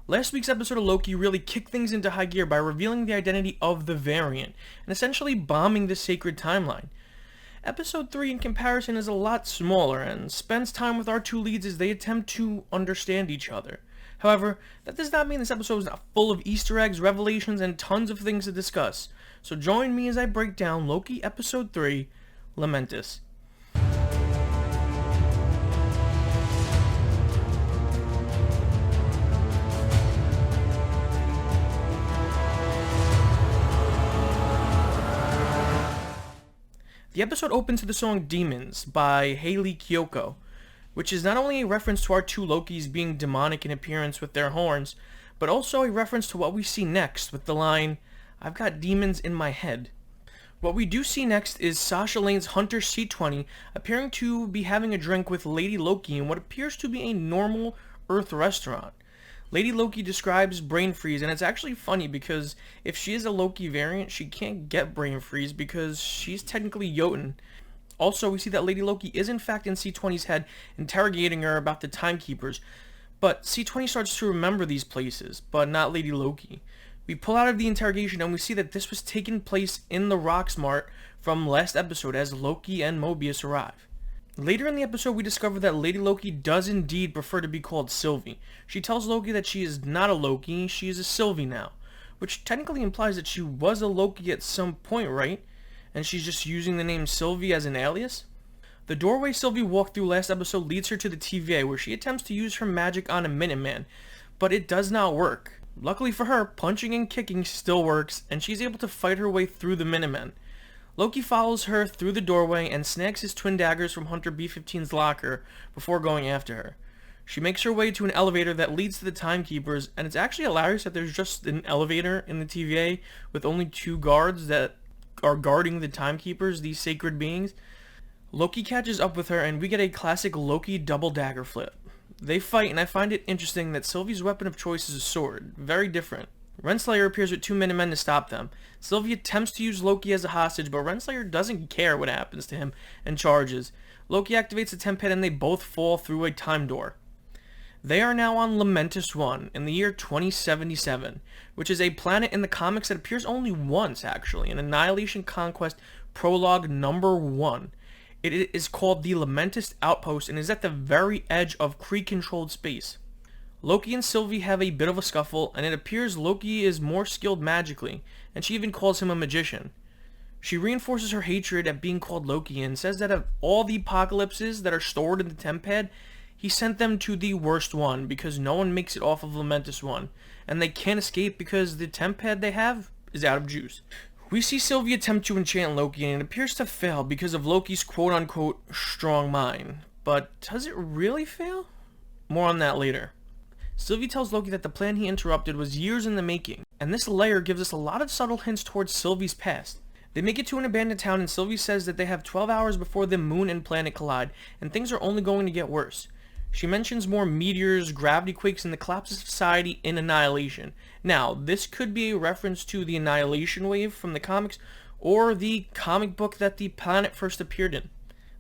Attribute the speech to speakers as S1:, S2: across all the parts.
S1: Last week's episode of Loki really kicked things into high gear by revealing the identity of the variant, and essentially bombing the sacred timeline. Episode 3 in comparison is a lot smaller, and spends time with our two leads as they attempt to understand each other. However, that does not mean this episode is not full of Easter eggs, revelations, and tons of things to discuss. So join me as I break down Loki Episode 3, Lametis. The episode opens to the song Demons by Hayley Kiyoko, which is not only a reference to our two Lokis being demonic in appearance with their horns, but also a reference to what we see next with the line, "I've got demons in my head." What we do see next is Sasha Lane's Hunter C20 appearing to be having a drink with Lady Loki in what appears to be a normal Earth restaurant. Lady Loki describes brain freeze, and it's actually funny because if she is a Loki variant, she can't get brain freeze because she's technically Jotun. Also, we see that Lady Loki is in fact in C20's head, interrogating her about the timekeepers, but C20 starts to remember these places, but not Lady Loki. We pull out of the interrogation and we see that this was taking place in the Roxmart from last episode as Loki and Mobius arrive. Later in the episode, we discover that Lady Loki does indeed prefer to be called Sylvie. She tells Loki that she is not a Loki, she is a Sylvie now, which technically implies that she was a Loki at some point, right? And she's just using the name Sylvie as an alias? The doorway Sylvie walked through last episode leads her to the TVA, where she attempts to use her magic on a Minuteman, but it does not work. Luckily for her, punching and kicking still works, and she's able to fight her way through the Minutemen. Loki follows her through the doorway and snags his twin daggers from Hunter B-15's locker before going after her. She makes her way to an elevator that leads to the timekeepers, and it's actually hilarious that there's just an elevator in the TVA with only two guards that are guarding the timekeepers, these sacred beings. Loki catches up with her, and we get a classic Loki double dagger flip. They fight, and I find it interesting that Sylvie's weapon of choice is a sword. Very different. Renslayer appears with two Minutemen to stop them. Sylvie attempts to use Loki as a hostage, but Renslayer doesn't care what happens to him and charges. Loki activates the temp pad and they both fall through a time door. They are now on Lametis 1 in the year 2077, which is a planet in the comics that appears only once, actually, in Annihilation Conquest Prologue number 1. It is called the Lametis Outpost and is at the very edge of Kree-controlled space. Loki and Sylvie have a bit of a scuffle, and it appears Loki is more skilled magically, and she even calls him a magician. She reinforces her hatred at being called Loki and says that of all the apocalypses that are stored in the temp pad, he sent them to the worst one because no one makes it off of Lametis 1, and they can't escape because the temp pad they have is out of juice. We see Sylvie attempt to enchant Loki, and it appears to fail because of Loki's quote-unquote strong mind. But does it really fail? More on that later. Sylvie tells Loki that the plan he interrupted was years in the making, and this layer gives us a lot of subtle hints towards Sylvie's past. They make it to an abandoned town, and Sylvie says that they have 12 hours before the moon and planet collide, and things are only going to get worse. She mentions more meteors, gravity quakes, and the collapse of society in Annihilation. Now, this could be a reference to the Annihilation wave from the comics, or the comic book that the planet first appeared in.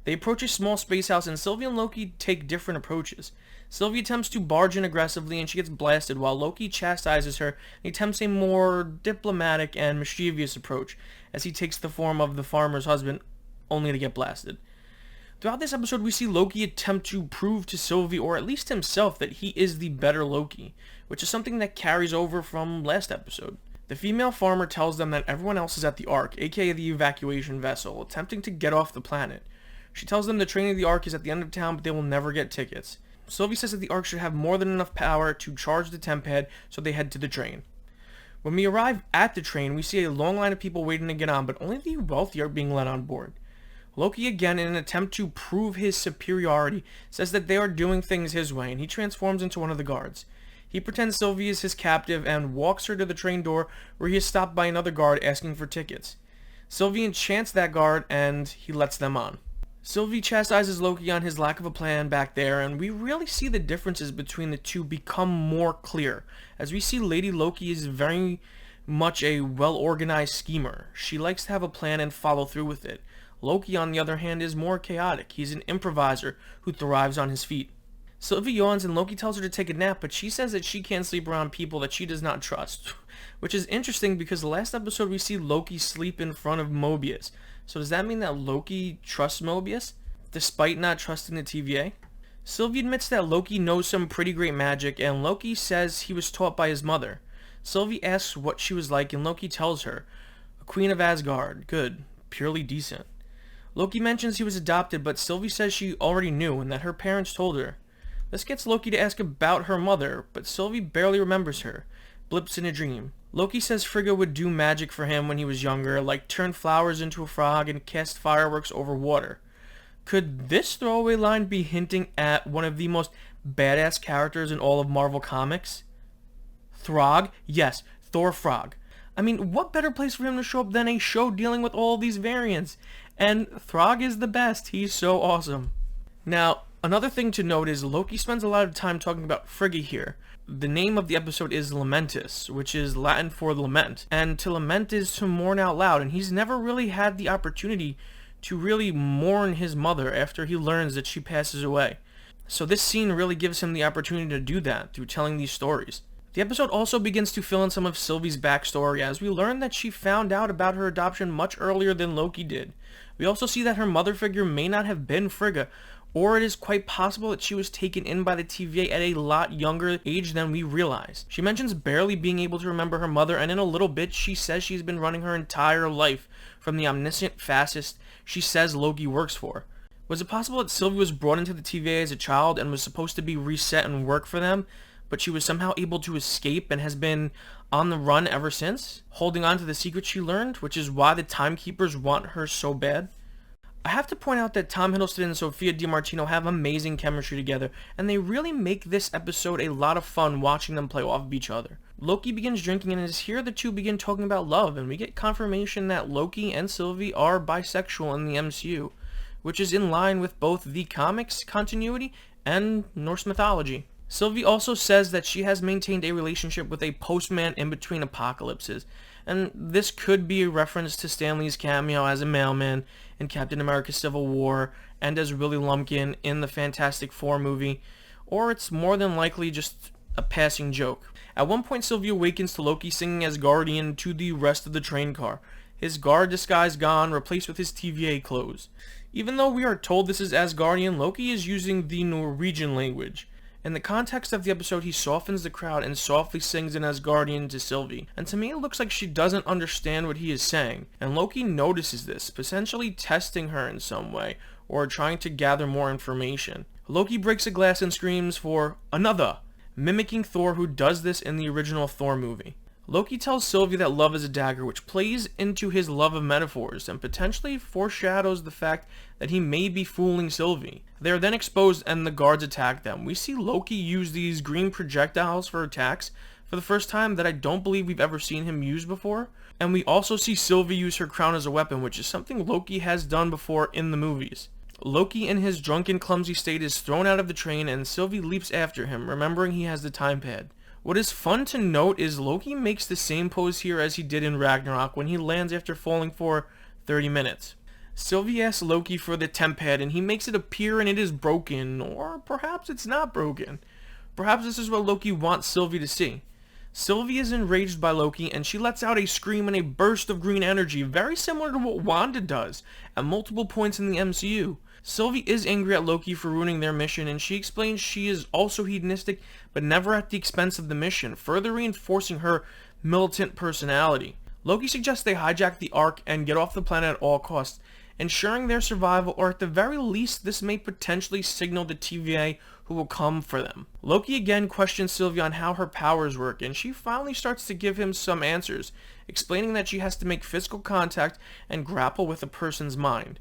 S1: They approach a small space house, and Sylvie and Loki take different approaches. Sylvie attempts to barge in aggressively, and she gets blasted, while Loki chastises her and attempts a more diplomatic and mischievous approach, as he takes the form of the farmer's husband, only to get blasted. Throughout this episode, we see Loki attempt to prove to Sylvie, or at least himself, that he is the better Loki, which is something that carries over from last episode. The female farmer tells them that everyone else is at the Ark, aka the evacuation vessel, attempting to get off the planet. She tells them the train of the Ark is at the end of town, but they will never get tickets. Sylvie says that the Ark should have more than enough power to charge the temp pad, so they head to the train. When we arrive at the train, we see a long line of people waiting to get on, but only the wealthy are being let on board. Loki, again, in an attempt to prove his superiority, says that they are doing things his way, and he transforms into one of the guards. He pretends Sylvie is his captive and walks her to the train door, where he is stopped by another guard asking for tickets. Sylvie enchants that guard, and he lets them on. Sylvie chastises Loki on his lack of a plan back there, and we really see the differences between the two become more clear, as we see Lady Loki is very much a well-organized schemer. She likes to have a plan and follow through with it. Loki, on the other hand, is more chaotic. He's an improviser who thrives on his feet. Sylvie yawns and Loki tells her to take a nap, but she says that she can't sleep around people that she does not trust. Which is interesting because the last episode we see Loki sleep in front of Mobius. So does that mean that Loki trusts Mobius, despite not trusting the TVA? Sylvie admits that Loki knows some pretty great magic, and Loki says he was taught by his mother. Sylvie asks what she was like, and Loki tells her, a queen of Asgard, good, purely decent. Loki mentions he was adopted, but Sylvie says she already knew and that her parents told her. This gets Loki to ask about her mother, but Sylvie barely remembers her. Blips in a dream. Loki says Frigga would do magic for him when he was younger, like turn flowers into a frog and cast fireworks over water. Could this throwaway line be hinting at one of the most badass characters in all of Marvel Comics? Throg? Yes, Thor Frog. I mean, what better place for him to show up than a show dealing with all these variants? And Throg is the best. He's so awesome. Now, another thing to note is Loki spends a lot of time talking about Frigga here. The name of the episode is Lametis, which is Latin for lament. And to lament is to mourn out loud, and he's never really had the opportunity to really mourn his mother after he learns that she passes away. So this scene really gives him the opportunity to do that through telling these stories. The episode also begins to fill in some of Sylvie's backstory as we learn that she found out about her adoption much earlier than Loki did. We also see that her mother figure may not have been Frigga, or it is quite possible that she was taken in by the TVA at a lot younger age than we realized. She mentions barely being able to remember her mother, and in a little bit she says she's been running her entire life from the omniscient fascist she says Loki works for. Was it possible that Sylvie was brought into the TVA as a child and was supposed to be reset and work for them, but she was somehow able to escape and has been on the run ever since, holding on to the secret she learned, which is why the Timekeepers want her so bad? I have to point out that Tom Hiddleston and Sophia Martino have amazing chemistry together, and they really make this episode a lot of fun watching them play off of each other. Loki begins drinking, and it is here the two begin talking about love, and we get confirmation that Loki and Sylvie are bisexual in the MCU, which is in line with both the comics continuity and Norse mythology. Sylvie also says that she has maintained a relationship with a postman in between apocalypses, and this could be a reference to Stan Lee's cameo as a mailman in Captain America Civil War and as Willie Lumpkin in the Fantastic Four movie, or it's more than likely just a passing joke. At one point, Sylvie awakens to Loki singing Asgardian to the rest of the train car, his guard disguise gone, replaced with his TVA clothes. Even though we are told this is Asgardian, Loki is using the Norwegian language. In the context of the episode, he softens the crowd and softly sings an Asgardian to Sylvie, and to me it looks like she doesn't understand what he is saying, and Loki notices this, potentially testing her in some way, or trying to gather more information. Loki breaks a glass and screams for another, mimicking Thor, who does this in the original Thor movie. Loki tells Sylvie that love is a dagger, which plays into his love of metaphors and potentially foreshadows the fact that he may be fooling Sylvie. They are then exposed and the guards attack them. We see Loki use these green projectiles for attacks for the first time that I don't believe we've ever seen him use before. And we also see Sylvie use her crown as a weapon, which is something Loki has done before in the movies. Loki in his drunken, clumsy state is thrown out of the train and Sylvie leaps after him, remembering he has the time pad. What is fun to note is Loki makes the same pose here as he did in Ragnarok when he lands after falling for 30 minutes. Sylvie asks Loki for the temp pad and he makes it appear and it is broken, or perhaps it's not broken. Perhaps this is what Loki wants Sylvie to see. Sylvie is enraged by Loki and she lets out a scream and a burst of green energy, very similar to what Wanda does at multiple points in the MCU. Sylvie is angry at Loki for ruining their mission, and she explains she is also hedonistic, but never at the expense of the mission, further reinforcing her militant personality. Loki suggests they hijack the Ark and get off the planet at all costs, ensuring their survival, or at the very least this may potentially signal the TVA who will come for them. Loki again questions Sylvie on how her powers work, and she finally starts to give him some answers, explaining that she has to make physical contact and grapple with a person's mind.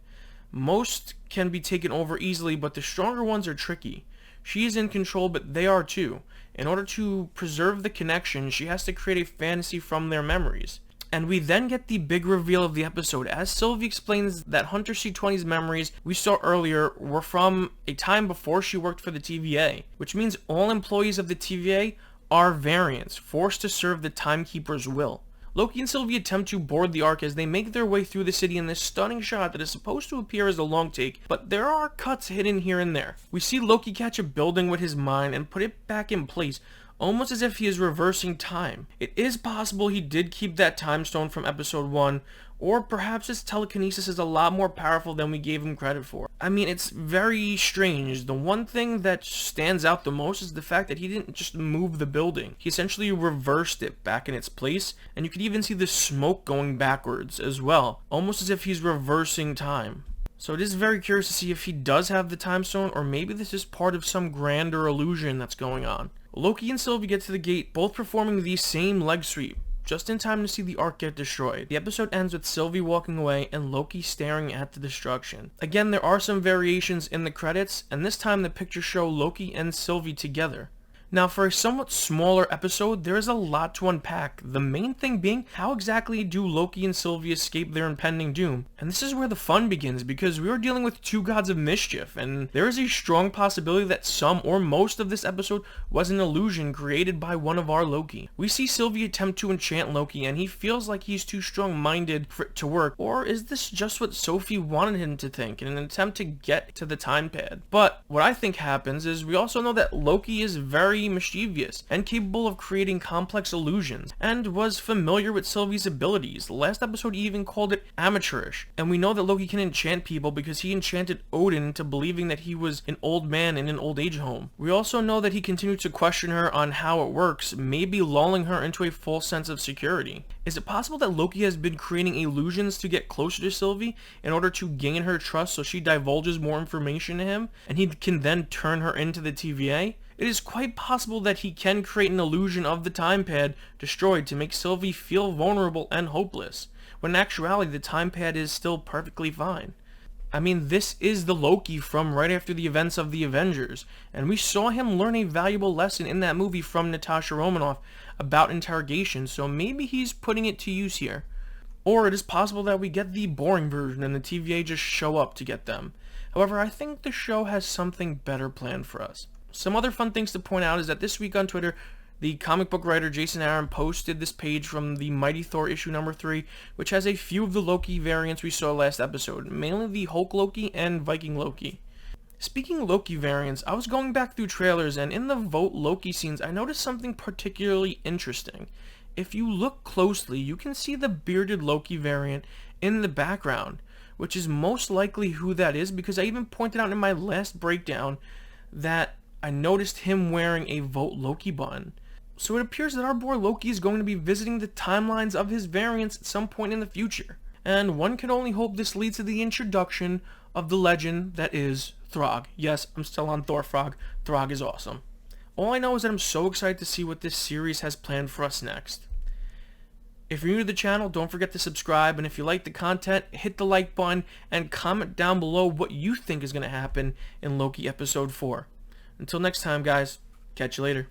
S1: Most can be taken over easily, but the stronger ones are tricky. She is in control, but they are too. In order to preserve the connection, she has to create a fantasy from their memories. And we then get the big reveal of the episode, as Sylvie explains that Hunter C-20's memories we saw earlier were from a time before she worked for the TVA, which means all employees of the TVA are variants, forced to serve the Timekeeper's will. Loki and Sylvie attempt to board the Ark as they make their way through the city in this stunning shot that is supposed to appear as a long take, but there are cuts hidden here and there. We see Loki catch a building with his mind and put it back in place, almost as if he is reversing time. It is possible he did keep that time stone from episode 1, or perhaps his telekinesis is a lot more powerful than we gave him credit for. I mean, it's very strange. The one thing that stands out the most is the fact that he didn't just move the building. He essentially reversed it back in its place, and you could even see the smoke going backwards as well, almost as if he's reversing time. So it is very curious to see if he does have the time stone, or maybe this is part of some grander illusion that's going on. Loki and Sylvie get to the gate, both performing the same leg sweep, just in time to see the Ark get destroyed. The episode ends with Sylvie walking away and Loki staring at the destruction. Again, there are some variations in the credits, and this time the pictures show Loki and Sylvie together. Now, for a somewhat smaller episode, there is a lot to unpack, the main thing being, how exactly do Loki and Sylvie escape their impending doom? And this is where the fun begins, because we are dealing with two gods of mischief, and there is a strong possibility that some or most of this episode was an illusion created by one of our Loki. We see Sylvie attempt to enchant Loki, and he feels like he's too strong-minded for it to work, or is this just what Sophie wanted him to think in an attempt to get to the time pad? But what I think happens is we also know that Loki is very mischievous and capable of creating complex illusions, and was familiar with Sylvie's abilities. Last episode he even called it amateurish, and we know that Loki can enchant people because he enchanted Odin into believing that he was an old man in an old age home. We also know that he continued to question her on how it works, maybe lulling her into a false sense of security. Is it possible that Loki has been creating illusions to get closer to Sylvie in order to gain her trust so she divulges more information to him, and he can then turn her into the TVA? It is quite possible that he can create an illusion of the time pad destroyed to make Sylvie feel vulnerable and hopeless, when in actuality the time pad is still perfectly fine. I mean, this is the Loki from right after the events of the Avengers, and we saw him learn a valuable lesson in that movie from Natasha Romanoff about interrogation, so maybe he's putting it to use here. Or it is possible that we get the boring version and the TVA just show up to get them. However, I think the show has something better planned for us. Some other fun things to point out is that this week on Twitter, the comic book writer Jason Aaron posted this page from the Mighty Thor issue number 3, which has a few of the Loki variants we saw last episode, mainly the Hulk Loki and Viking Loki. Speaking of Loki variants, I was going back through trailers, and in the Vote Loki scenes, I noticed something particularly interesting. If you look closely, you can see the bearded Loki variant in the background, which is most likely who that is, because I even pointed out in my last breakdown that I noticed him wearing a Vote Loki button. So it appears that our boy Loki is going to be visiting the timelines of his variants at some point in the future. And one can only hope this leads to the introduction of the legend that is Throg. Yes, I'm still on Thor Frog. Throg is awesome. All I know is that I'm so excited to see what this series has planned for us next. If you're new to the channel, don't forget to subscribe, and if you like the content, hit the like button and comment down below what you think is going to happen in Loki episode 4. Until next time, guys, catch you later.